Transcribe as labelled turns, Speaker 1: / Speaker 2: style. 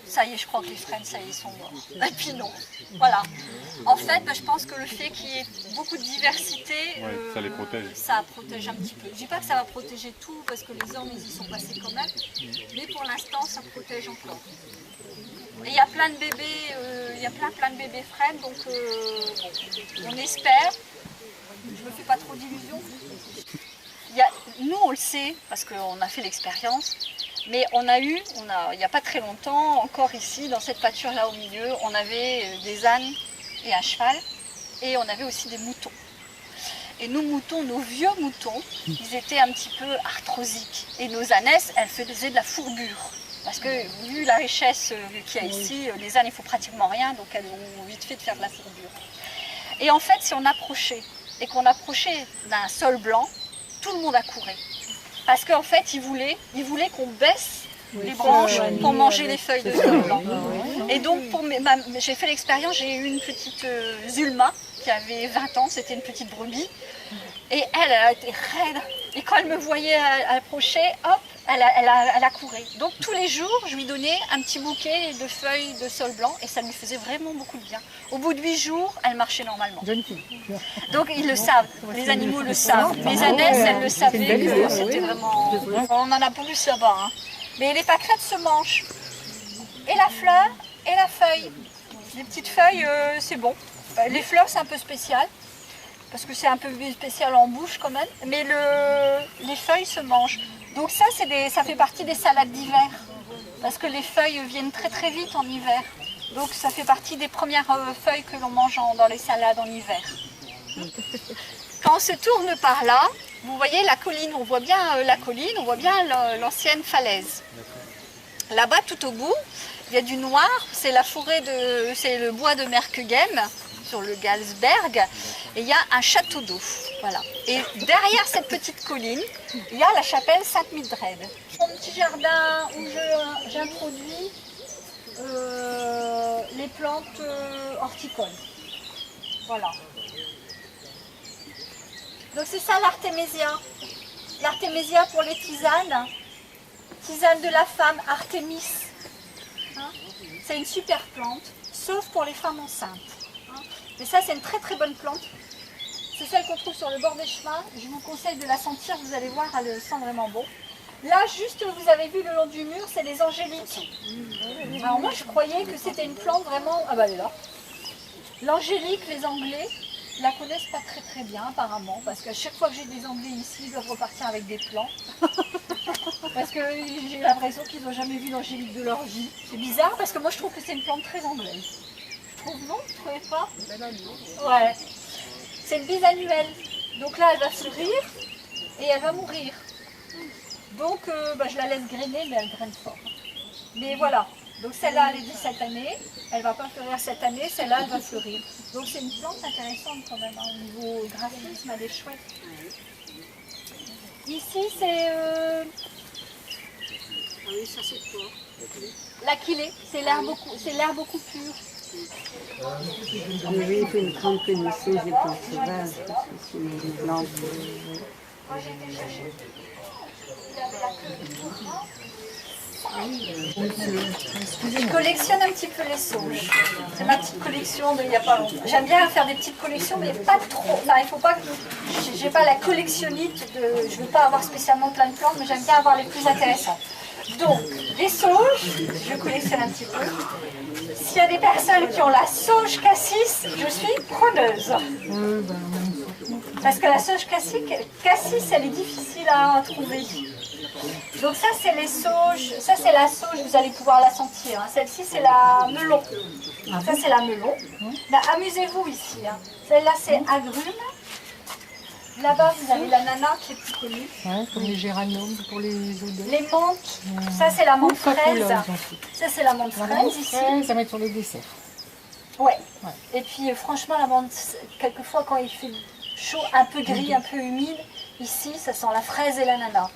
Speaker 1: ça y est, je crois que les frênes, ça y est, ils sont morts. Et puis non, voilà. En fait, je pense que le fait qu'il y ait beaucoup de diversité,
Speaker 2: ça les protège.
Speaker 1: Ça protège un petit peu. Je dis pas que ça va protéger tout, parce que les hommes, ils y sont passés quand même, mais pour l'instant, ça protège encore. Et il y a plein de bébés, il y a plein de bébés frênes, donc on espère. Je me fais pas trop d'illusions. Nous, on le sait, parce qu'on a fait l'expérience, mais il n'y a pas très longtemps, encore ici, dans cette pâture-là au milieu, on avait des ânes et un cheval, et on avait aussi des moutons. Et nos moutons, nos vieux moutons, ils étaient un petit peu arthrosiques. Et nos ânesses, elles faisaient de la fourbure. Parce que, vu la richesse qu'il y a ici, les ânes, il ne faut pratiquement rien, donc elles ont vite fait de faire de la fourbure. Et en fait, si on approchait, et qu'on approchait d'un sol blanc, tout le monde accourait. Parce qu'en fait, ils voulaient qu'on baisse les branches pour manger les feuilles de sol blanc. Et donc, j'ai fait l'expérience, j'ai eu une petite Zulma qui avait 20 ans, c'était une petite brebis. Et elle a été raide. Et quand elle me voyait approcher, hop, elle accourait. Donc tous les jours, je lui donnais un petit bouquet de feuilles de sol blanc et ça lui faisait vraiment beaucoup de bien. Au bout de 8 jours, elle marchait normalement. Donc ils le savent, les animaux le savent. Les ânesses, elles le savaient que c'était vraiment... On en a plus là-bas. Hein. Mais les pâquerettes se mangent. Et la fleur et la feuille. Les petites feuilles, c'est bon. Les fleurs, c'est un peu spécial. Parce que c'est un peu spécial en bouche quand même. Mais les feuilles se mangent. Donc ça fait partie des salades d'hiver. Parce que les feuilles viennent très très vite en hiver. Donc ça fait partie des premières feuilles que l'on mange dans les salades en hiver. Quand on se tourne par là, vous voyez la colline, on voit bien la colline, on voit bien l'ancienne falaise. Là-bas tout au bout, il y a du noir, c'est c'est le bois de Merkegem, sur le Galsberg, et il y a un château d'eau. Voilà. Et derrière cette petite colline, il y a la chapelle Sainte-Mildred. Mon petit jardin où j'introduis les plantes horticoles. Voilà. Donc c'est ça l'artémésia. L'artémésia pour les tisanes. Tisane de la femme, Artémis. Hein, c'est une super plante, sauf pour les femmes enceintes. Mais ça, c'est une très très bonne plante. C'est celle qu'on trouve sur le bord des chemins. Je vous conseille de la sentir, vous allez voir, elle sent vraiment bon. Là, juste, vous avez vu le long du mur, c'est les angéliques. Alors moi, je croyais que c'était une plante vraiment... Ah bah elle est là. L'angélique, les Anglais la connaissent pas très très bien apparemment, parce qu'à chaque fois que j'ai des Anglais ici, ils doivent repartir avec des plants. Parce que j'ai l'impression qu'ils n'ont jamais vu l'angélique de leur vie. C'est bizarre, parce que moi, je trouve que c'est une plante très anglaise. Non, vous ne trouvez pas? Ouais. C'est une bisannuelle. Donc là, elle va fleurir et elle va mourir. Donc, je la laisse grainer, mais elle graine fort. Mais voilà. Donc celle-là, elle est dit cette année. Elle ne va pas fleurir cette année. Celle-là, elle va fleurir. Donc c'est une plante intéressante quand même. Au niveau graphisme, elle est chouette. Ici, c'est... Ah oui, ça c'est quoi? L'aquilée. C'est l'herbe beaucoup pure.
Speaker 3: Oui, il fait une grande connaissance des plantes sauvages, c'est les plantes.
Speaker 1: Moi j'ai été chercher. Je collectionne un petit peu les sauges. C'est ma petite collection d'il n'y a pas longtemps. J'aime bien faire des petites collections, mais pas trop. Enfin, il faut pas que. J'ai pas la collectionnite je veux pas avoir spécialement plein de plantes, mais j'aime bien avoir les plus intéressantes. Donc, les sauges, je collectionne un petit peu. S'il y a des personnes qui ont la sauge cassis, je suis preneuse. Parce que la sauge cassis, elle est difficile à trouver. Donc ça, c'est les sauges. Ça, c'est la sauge, vous allez pouvoir la sentir. Hein. Celle-ci, c'est la melon. Ça, c'est la melon. Ben, amusez-vous ici. Hein. Celle-là, c'est agrumes. Là-bas, vous avez la nana qui est plus connue.
Speaker 4: Ouais, comme les géraniums pour les odeurs.
Speaker 1: Les menthes. Ça, c'est la menthe fraise. Ça, c'est la menthe fraise ici.
Speaker 4: Ça met sur les desserts.
Speaker 1: Ouais. Et puis, franchement, la menthe, quelquefois, quand il fait chaud, un peu gris, un peu humide, ici, ça sent la fraise et l'ananas.